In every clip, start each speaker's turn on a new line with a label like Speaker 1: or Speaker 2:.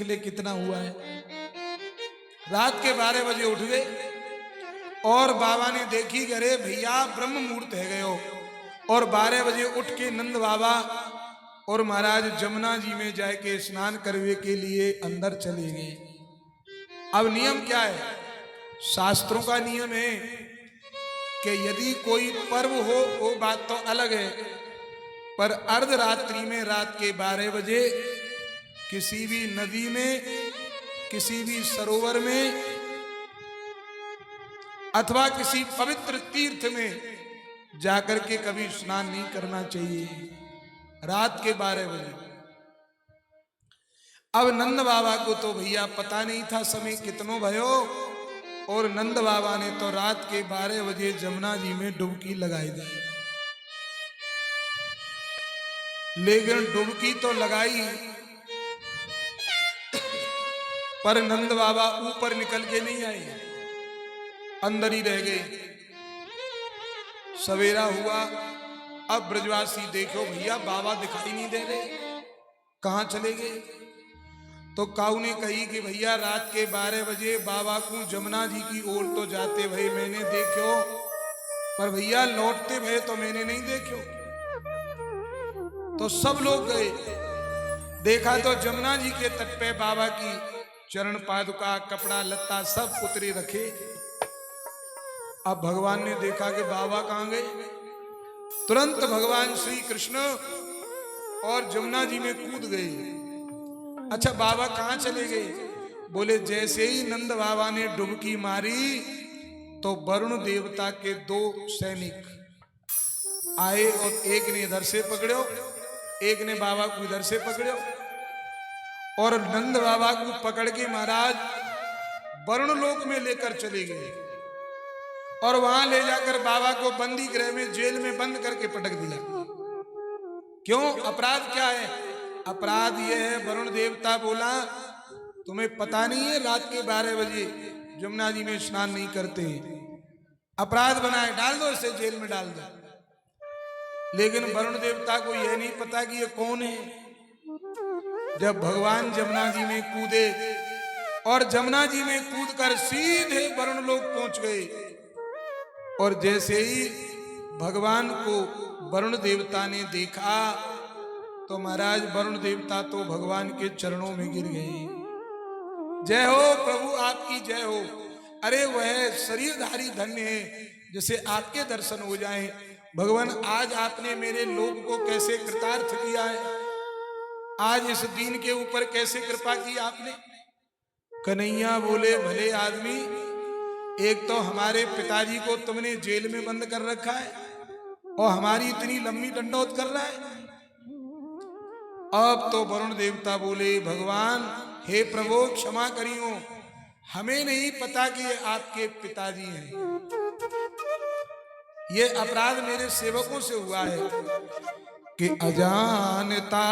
Speaker 1: देख ले कितना हुआ है। रात के 12 बजे उठ गए और बाबा ने देखी कि अरे भैया ब्रह्म मुहूर्त है गयो। और 12 बजे उठ के नंद बाबा और महाराज जमुना जी में जाके स्नान करने के लिए अंदर चले गए। अब नियम क्या है, शास्त्रों का नियम है कि यदि कोई पर्व हो वो बात तो अलग है, पर अर्धरात्रि में रात के 12 बजे किसी भी नदी में, किसी भी सरोवर में अथवा किसी पवित्र तीर्थ में जाकर के कभी स्नान नहीं करना चाहिए रात के 12 बजे। अब नंद बाबा को तो भैया पता नहीं था समय कितनो भयो, और नंद बाबा ने तो रात के 12 बजे जमुना जी में डुबकी लगाई दी। लेकिन डुबकी तो लगाई, पर नंद बाबा ऊपर निकल के नहीं आए, अंदर ही रह गए। सवेरा हुआ, अब ब्रजवासी देखो भैया बाबा दिखाई नहीं दे रहे, कहां चले गए। तो काऊ ने कही कि भैया रात के 12 बजे बाबा को जमुना जी की ओर तो जाते भई मैंने देखो, पर भैया लौटते भये तो मैंने नहीं देखो। तो सब लोग गए, देखा तो जमुना जी के तट पे बाबा की चरण पादुका, कपड़ा लत्ता सब उतरे रखे। अब भगवान ने देखा कि बाबा कहां गए। तुरंत भगवान श्री कृष्ण और जमुना जी में कूद गए। अच्छा बाबा कहां चले गए? बोले जैसे ही नंद बाबा ने डुबकी मारी तो वरुण देवता के 2 सैनिक आए और एक ने इधर से पकड़ो, एक ने बाबा को इधर से पकड़ो, और नंद बाबा को पकड़ के महाराज वरुण लोक में लेकर चले गए और वहां ले जाकर बाबा को बंदी गृह में, जेल में बंद करके पटक दिया। क्यों? अपराध क्या है? अपराध यह है, वरुण देवता बोला तुम्हें पता नहीं है रात के 12 बजे जमुना जी में स्नान नहीं करते, अपराध बनाए, डाल दो इसे जेल में डाल दो। लेकिन वरुण देवता को यह नहीं पता कि ये कौन है। जब भगवान जमुना जी में कूदे और जमुना जी में कूदकर सीधे वरुण लोक पहुंच गए, और जैसे ही भगवान को वरुण देवता ने देखा तो महाराज वरुण देवता तो भगवान के चरणों में गिर गए। जय हो प्रभु, आपकी जय हो। अरे वह शरीरधारी धन्य है जिसे आपके दर्शन हो जाएं। भगवान आज आपने मेरे लोक को कैसे कृतार्थ किया है, आज इस दीन के ऊपर कैसे कृपा की आपने। कन्हैया बोले भले आदमी, एक तो हमारे पिताजी को तुमने जेल में बंद कर रखा है और हमारी इतनी लंबी दंडौत कर रहा है। अब तो वरुण देवता बोले भगवान हे प्रभु क्षमा करियो, हमें नहीं पता कि ये आपके पिताजी हैं, ये अपराध मेरे सेवकों से हुआ है कि अजानता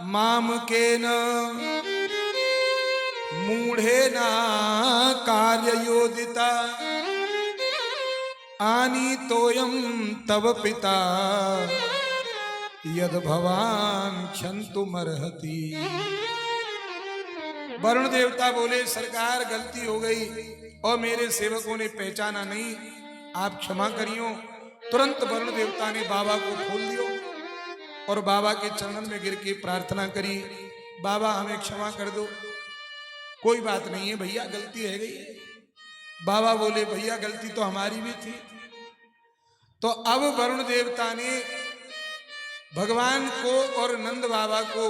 Speaker 1: माम के न मूढ़े ना कार्य योदिता आनी तोयम तव पिता यद भवान क्षंतुमर्हति। वरुण देवता बोले सरकार गलती हो गई और मेरे सेवकों ने पहचाना नहीं, आप क्षमा करियो। तुरंत वरुण देवता ने बाबा को खोल दियो और बाबा के चरणन में गिर के प्रार्थना करी, बाबा हमें क्षमा कर दो, कोई बात नहीं है भैया गलती रह गई है। बाबा बोले भैया गलती तो हमारी भी थी। तो अब वरुण देवता ने भगवान को और नंद बाबा को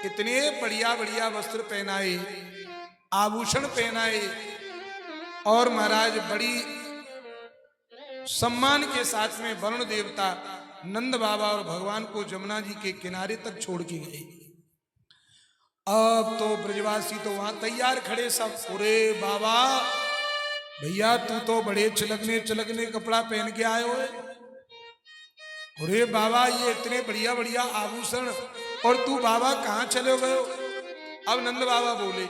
Speaker 1: इतने बढ़िया बढ़िया वस्त्र पहनाए, आभूषण पहनाए, और महाराज बड़ी सम्मान के साथ में वरुण देवता नंद बाबा और भगवान को जमुना जी के किनारे तक छोड़ के गए। अब तो ब्रजवासी तो वहां तैयार खड़े सब, अरे बाबा भैया तू तो बड़े चिलकने चिलकने कपड़ा पहन के आए हो, अरे बाबा ये इतने बढ़िया बढ़िया आभूषण, और तू बाबा कहाँ चले गए हो। अब नंद बाबा बोले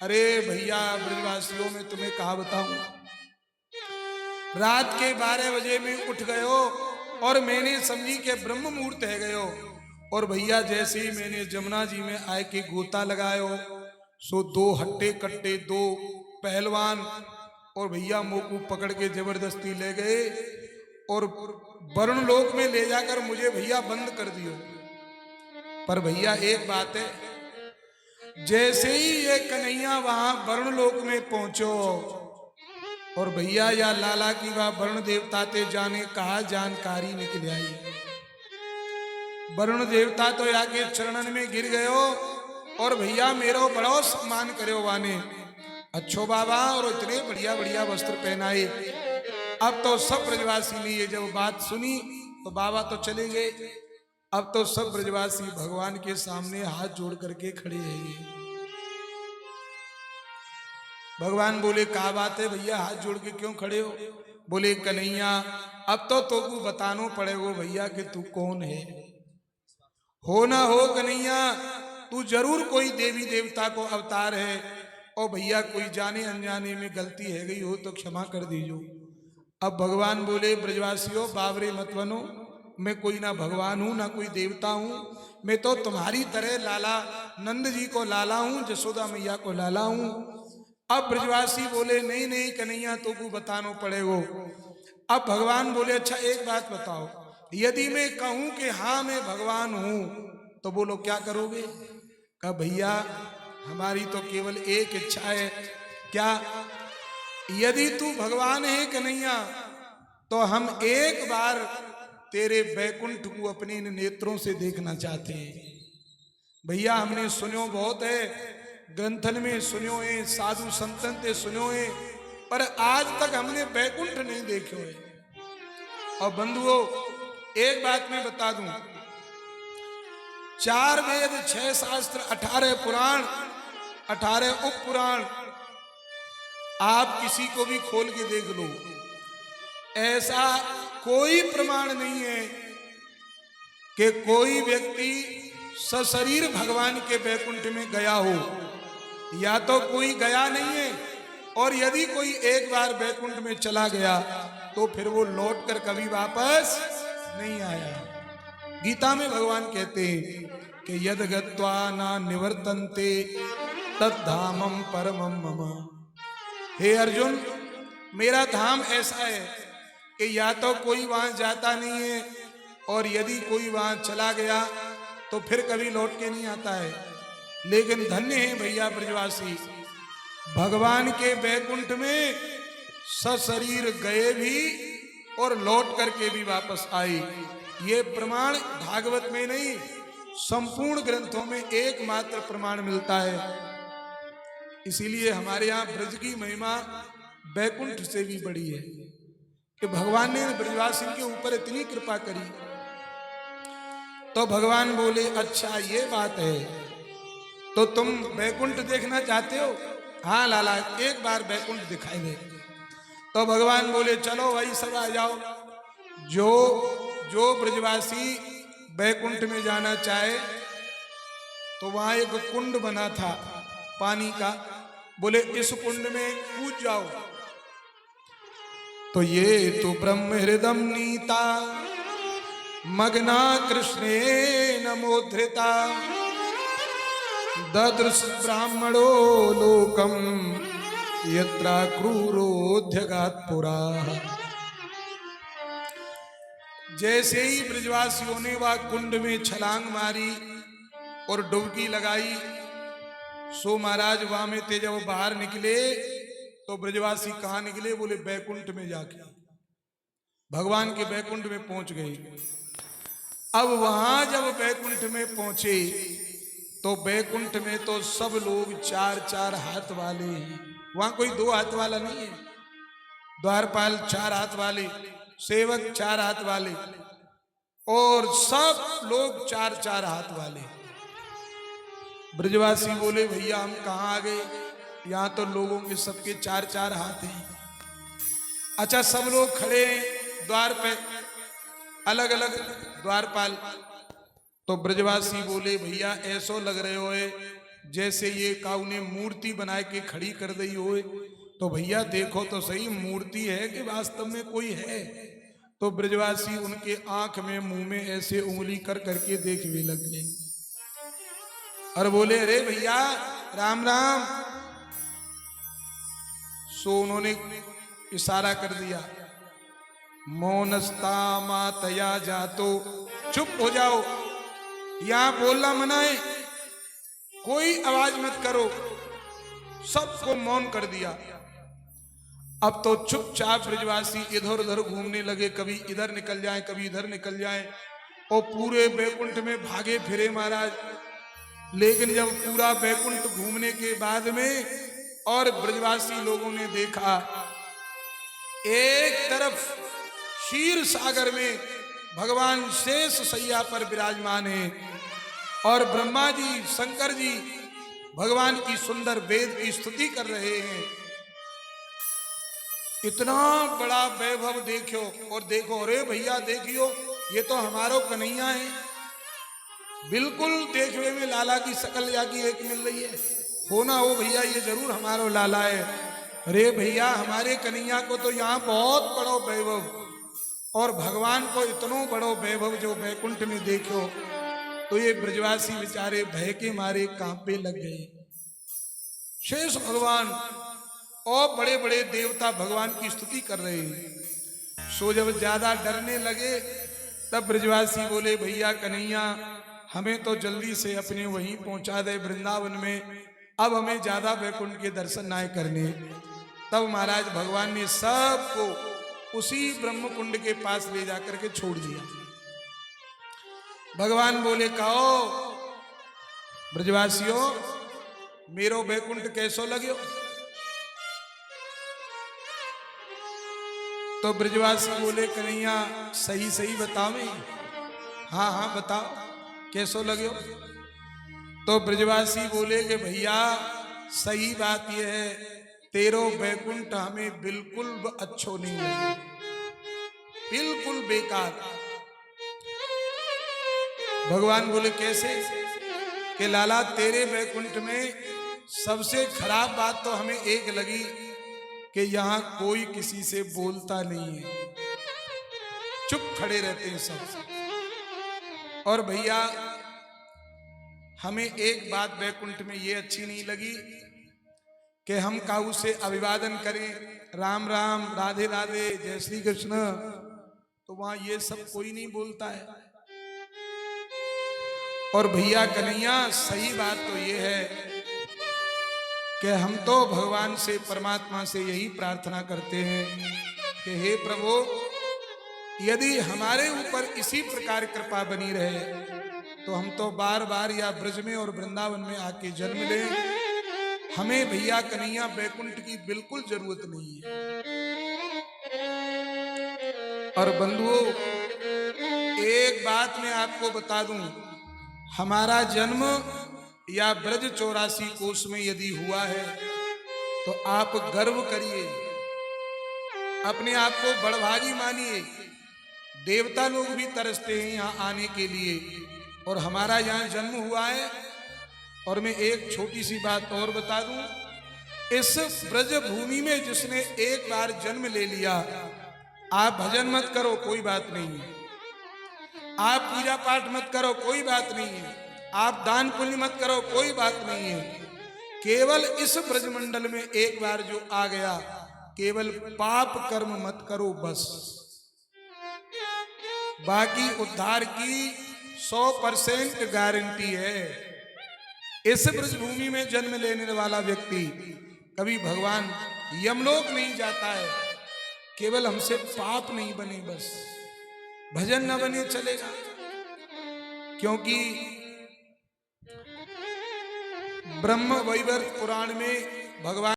Speaker 1: अरे भैया ब्रजवासियों में तुम्हें कहा बताऊं, रात के 12 बजे में उठ गए हो और मैंने समझी के ब्रह्म मुहूर्त है गए हो, और भैया जैसे ही मैंने जमुना जी में आए के गोता लगाए हो, सो दो हट्टे कट्टे, दो पहलवान और भैया मोकू पकड़ के जबरदस्ती ले गए और वरुण लोक में ले जाकर मुझे भैया बंद कर दियो। पर भैया एक बात है, जैसे ही ये कन्हैया वहां वरुण लोक में पहुंचो और भैया या लाला की वह वरुण देवता ते जाने कहा जानकारी निकल आई। वरुण देवता तो आके चरणन में गिर गयो और भैया मेरो बड़ो सम्मान करो वाने, अच्छो बाबा, और इतने बढ़िया बढ़िया वस्त्र पहनाए। अब तो सब ब्रजवासी ने ये जब बात सुनी तो बाबा तो चले गए, अब तो सब ब्रजवासी भगवान के सामने हाथ जोड़ करके खड़े हैं। भगवान बोले क्या बात है भैया, हाथ जोड़ के क्यों खड़े हो? बोले कन्हैया अब तो तू बतानो पड़ेगो भैया कि तू कौन है। हो ना हो कन्हैया, तू जरूर कोई देवी देवता को अवतार है, और भैया कोई जाने अनजाने में गलती है गई हो तो क्षमा कर दीजो। अब भगवान बोले ब्रजवासियों बावरे मत बनो, मैं कोई ना भगवान हूं ना कोई देवता हूं, मैं तो तुम्हारी तरह लाला नंद जी को लाला हूं, जसोदा मैया को लाला हूं। अब ब्रजवासी बोले नहीं नहीं कन्हैया तो को बतानो पड़ेगो। अब भगवान बोले अच्छा एक बात बताओ, यदि मैं कहूं कि हाँ मैं भगवान हूं तो बोलो क्या करोगे? कहा भैया हमारी तो केवल एक इच्छा है। क्या? यदि तू भगवान है कन्हैया तो हम एक बार तेरे बैकुंठ को अपने इन नेत्रों से देखना चाहते हैं। भैया हमने सुनो बहुत है, ग्रंथन में सुनो है, साधु संतन ते सुनो है, पर आज तक हमने बैकुंठ नहीं देखो है। और बंधुओं एक बात मैं बता दूं, 4 वेद 6 शास्त्र 18 पुराण 18 उप पुराण आप किसी को भी खोल के देख लो, ऐसा कोई प्रमाण नहीं है कि कोई व्यक्ति सशरीर भगवान के बैकुंठ में गया हो। या तो कोई गया नहीं है, और यदि कोई एक बार बैकुंठ में चला गया तो फिर वो लौट कर कभी वापस नहीं आया। गीता में भगवान कहते हैं कि यद गत्वा ना निवर्तन्ते तद्धामम परमम मम। हे अर्जुन, मेरा धाम ऐसा है कि या तो कोई वहां जाता नहीं है, और यदि कोई वहां चला गया तो फिर कभी लौट के नहीं आता है। लेकिन धन्य है भैया ब्रजवासी, भगवान के बैकुंठ में सशरीर गए भी और लौट करके भी वापस आए। ये प्रमाण भागवत में नहीं, संपूर्ण ग्रंथों में एकमात्र प्रमाण मिलता है। इसीलिए हमारे यहाँ ब्रज की महिमा बैकुंठ से भी बड़ी है कि भगवान ने ब्रजवासी के ऊपर इतनी कृपा करी। तो भगवान बोले अच्छा ये बात है, तो तुम बैकुंठ देखना चाहते हो? हाँ लाला एक बार बैकुंठ दिखाई दे। तो भगवान बोले चलो भाई सब आ जाओ, जो ब्रजवासी बैकुंठ में जाना चाहे तो वहां एक कुंड बना था पानी का, बोले इस कुंड में कूद जाओ। तो ये तो ब्रह्म हृदम नीता मग्ना कृष्णे नमोधृता ददृश ब्राह्मणो लोकम यत्रा क्रूरोध्यगात पुरा। जैसे ही ब्रजवासियों ने वह कुंड में छलांग मारी और डुबकी लगाई, सो महाराज वहां में थे। जब बाहर निकले तो ब्रजवासी कहां निकले? बोले बैकुंठ में जाके भगवान के बैकुंठ में पहुंच गए। अब वहां जब बैकुंठ में पहुंचे तो बैकुंठ में तो सब लोग 4-4 हाथ वाले हैं। वहां कोई 2 हाथ वाला नहीं है। द्वारपाल 4 हाथ वाले, सेवक 4 हाथ वाले, और सब लोग 4-4 हाथ वाले। ब्रजवासी बोले भैया हम कहाँ आ गए, यहाँ तो लोगों के सबके 4-4 हाथ हैं। अच्छा सब लोग खड़े हैं द्वार पे, अलग अलग द्वारपाल। तो ब्रजवासी बोले भैया ऐसो लग रहे हो जैसे ये काऊ ने मूर्ति बना के खड़ी कर दी हो। तो भैया देखो तो सही मूर्ति है कि वास्तव में कोई है। तो ब्रजवासी उनके आंख में मुंह में ऐसे उंगली कर करके देखने लग गए और बोले अरे भैया राम राम। सो उन्होंने इशारा कर दिया, मौनस्ता मातया जातो, चुप हो जाओ, यहां बोलना मना है, कोई आवाज मत करो। सबको मौन कर दिया। अब तो चुपचाप ब्रजवासी इधर उधर घूमने लगे, कभी इधर निकल जाए कभी इधर निकल जाए, और पूरे बैकुंठ में भागे फिरे महाराज। लेकिन जब पूरा बैकुंठ घूमने के बाद में और ब्रजवासी लोगों ने देखा, एक तरफ क्षीर सागर में भगवान शेष सैया पर विराजमान है, और ब्रह्मा जी शंकर जी भगवान की सुंदर वेद की स्तुति कर रहे हैं। इतना बड़ा वैभव देखो, और देखो, अरे भैया देखियो, ये तो हमारो कन्हैया है। बिल्कुल देखने में लाला की शकल जाकी एक मिल रही है, होना हो भैया ये जरूर हमारो लाला है। अरे भैया हमारे कन्हैया को तो यहाँ बहुत बड़ो वैभव, और भगवान को इतनो बड़ो वैभव जो बैकुंठ में देखो, तो ये ब्रजवासी बेचारे भय के मारे कांपे लग गए। शेष भगवान और बड़े बड़े देवता भगवान की स्तुति कर रहे हैं। सो जब ज्यादा डरने लगे, तब ब्रजवासी बोले, भैया कन्हैया हमें तो जल्दी से अपने वहीं पहुंचा दे वृंदावन में, अब हमें ज्यादा बैकुंठ के दर्शन ना करने। तब महाराज भगवान ने सबको उसी ब्रह्म कुंड के पास ले जाकर के छोड़ दिया। भगवान बोले, कहो ब्रजवासियों, मेरो बैकुंठ कैसो लग्यो? तो ब्रजवासी बोले, कन्हैया सही सही बतावे। हाँ हाँ बताओ कैसो लग्यो? तो ब्रजवासी बोले कि भैया सही बात यह है, तेरो बैकुंठ हमें बिल्कुल अच्छो नहीं लगे, बिल्कुल बेकार। भगवान बोले, कैसे? कि लाला तेरे बैकुंठ में सबसे खराब बात तो हमें एक लगी कि यहां कोई किसी से बोलता नहीं है, चुप खड़े रहते हैं सब। और भैया हमें एक बात बैकुंठ में ये अच्छी नहीं लगी कि हम काऊ से अभिवादन करें, राम राम राधे राधे जय श्री कृष्ण, तो वहां ये सब कोई नहीं बोलता है। और भैया कन्हैया सही बात तो ये है कि हम तो भगवान से, परमात्मा से यही प्रार्थना करते हैं कि हे प्रभु, यदि हमारे ऊपर इसी प्रकार कृपा बनी रहे तो हम तो बार बार या ब्रज में और वृंदावन में आके जन्म लें। हमें भैया कन्हैया बैकुंठ की बिल्कुल जरूरत नहीं है। और बंधुओं, एक बात मैं आपको बता दूं, हमारा जन्म या ब्रज 84 कोष में यदि हुआ है तो आप गर्व करिए, अपने आप को बड़भागी मानिए। देवता लोग भी तरसते हैं यहाँ आने के लिए, और हमारा यहाँ जन्म हुआ है। और मैं एक छोटी सी बात और बता दूं, इस ब्रज भूमि में जिसने एक बार जन्म ले लिया, आप भजन मत करो कोई बात नहीं है, आप पूजा पाठ मत करो कोई बात नहीं है, आप दान पुण्य मत करो कोई बात नहीं है, केवल इस ब्रजमंडल में एक बार जो आ गया, केवल पाप कर्म मत करो बस, बाकी उद्धार की 100% गारंटी है। इस ब्रजभूमि में जन्म लेने वाला व्यक्ति कभी भगवान यमलोक नहीं जाता है, केवल हमसे पाप नहीं बने बस, भजन न बने चलेगा। क्योंकि ब्रह्म वैवर्त पुराण में भगवान